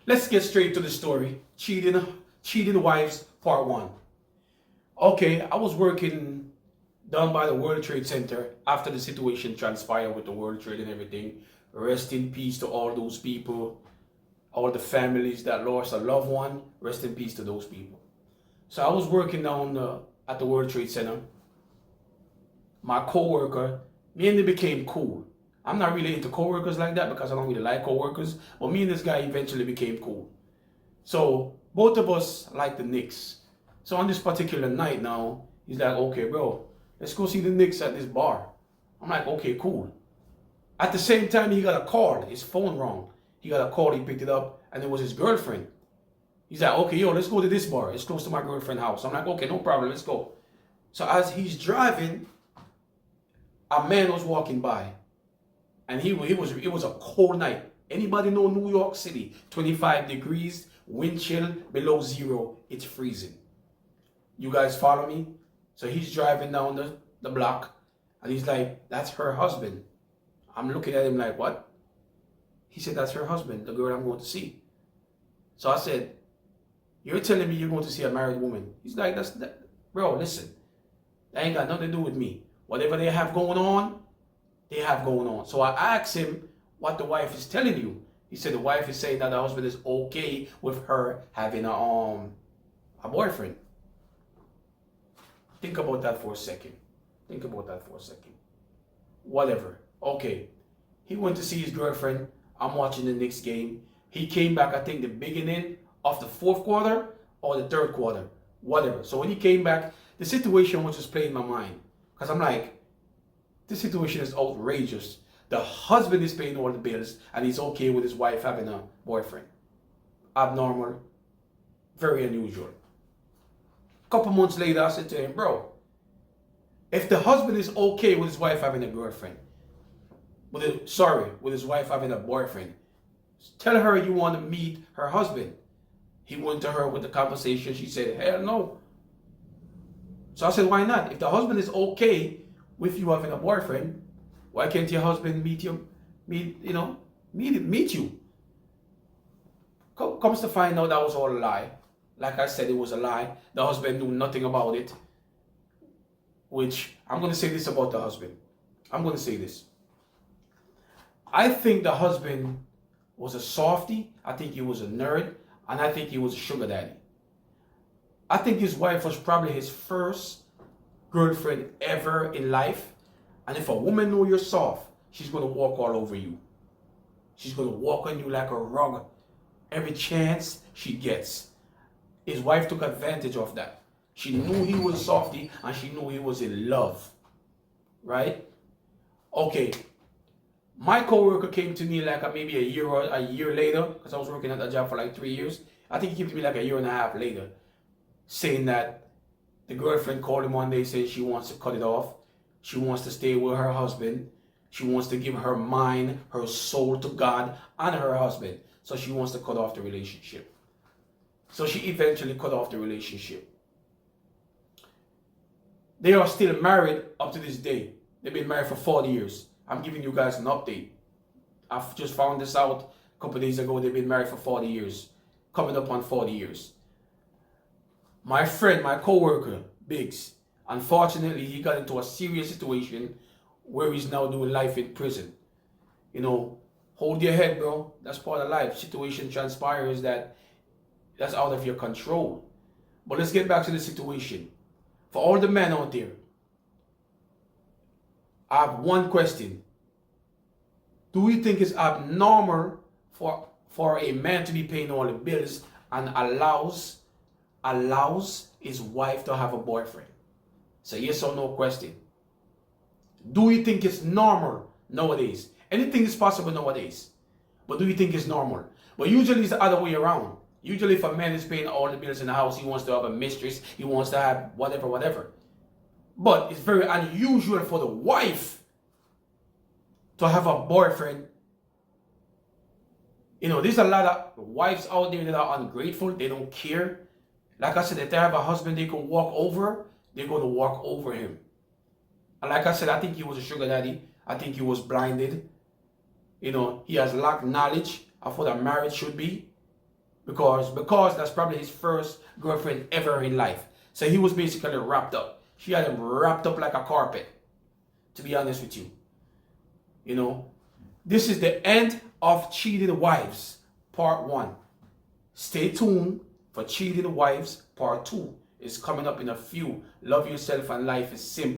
Let's get straight to the story. Cheating wives, part one. Okay, I was working down by the World Trade Center after the situation transpired with the World Trade and everything. Rest in peace to all those people, all the families that lost a loved one. Rest in peace to those people. So I was working down at the World Trade Center. My coworker, me and him became cool. I'm not really into coworkers like that because I don't really like coworkers. But me and this guy eventually became cool. So both of us like the Knicks. So on this particular night now, he's like, okay, bro, let's go see the Knicks at this bar. I'm like, okay, cool. At the same time, he got a call. His phone rang. He got a call. He picked it up, and it was his girlfriend. He's like, okay, yo, let's go to this bar. It's close to my girlfriend's house. I'm like, okay, no problem. Let's go. So as he's driving, a man was walking by, and it was a cold night. Anybody know New York City? 25 degrees, wind chill, below zero. It's freezing. You guys follow me? So he's driving down the block, and he's like, that's her husband. I'm looking at him like, what? He said, that's her husband, the girl I'm going to see. So I said, you're telling me you're going to see a married woman? He's like, bro, listen, that ain't got nothing to do with me. Whatever they have going on, they have going on. So I asked him what the wife is telling you. He said the wife is saying that the husband is okay with her having a boyfriend. Think about that for a second. Think about that for a second. Whatever. Okay. He went to see his girlfriend. I'm watching the Knicks game. He came back, I think, the beginning of the fourth quarter or the third quarter. Whatever. So when he came back, the situation was just playing in my mind. Because I'm like, this situation is outrageous. The husband is paying all the bills and he's okay with his wife having a boyfriend. Abnormal. Very unusual. A couple months later, I said to him, bro, if the husband is okay with his wife having a girlfriend, with his wife having a boyfriend, tell her you want to meet her husband. He went to her with the conversation. She said, hell no. So I said, why not? If the husband is okay with you having a boyfriend, why can't your husband meet you? Comes to find out that was all a lie. Like I said, it was a lie. The husband knew nothing about it. Which, I'm going to say this about the husband. I'm going to say this. I think the husband was a softie. I think he was a nerd. And I think he was a sugar daddy. I think his wife was probably his first girlfriend ever in life. And if a woman knows you're soft, she's going to walk all over you. She's going to walk on you like a rug every chance she gets. His wife took advantage of that. She knew he was softy and she knew he was in love. Right? Okay. My coworker came to me like maybe a year later, because I was working at that job for like 3 years. I think he came to me like a year and a half later, saying that the girlfriend called him one day saying she wants to cut it off. She wants to stay with her husband. She wants to give her mind, her soul to God and her husband. So she wants to cut off the relationship. So she eventually cut off the relationship. They are still married up to this day. They've been married for 40 years. I'm giving you guys an update. I've just found this out a couple of days ago. They've been married for 40 years. Coming up on 40 years. My friend, my coworker, Biggs, unfortunately, he got into a serious situation where he's now doing life in prison. You know, hold your head, bro. That's part of life. Situation transpires that's out of your control. But let's get back to the situation. For all the men out there, I have one question. Do you think it's abnormal for a man to be paying all the bills and allows his wife to have a boyfriend? It's a yes or no question. Do you think it's normal nowadays? Anything is possible nowadays. But do you think it's normal? But usually it's the other way around. Usually if a man is paying all the bills in the house, he wants to have a mistress, he wants to have whatever. But it's very unusual for the wife to have a boyfriend. You know, there's a lot of wives out there that are ungrateful. They don't care. Like I said, if they have a husband they can walk over, they're going to walk over him. And like I said, I think he was a sugar daddy. I think he was blinded. You know, he has lacked knowledge of what a marriage should be. because that's probably his first girlfriend ever in life. So he was basically wrapped up. She had him wrapped up like a carpet, to be honest with you. You know, this is the end of Cheating Wives, Part 1. Stay tuned for Cheating Wives, Part 2. It's coming up in a few. Love yourself and life is simple.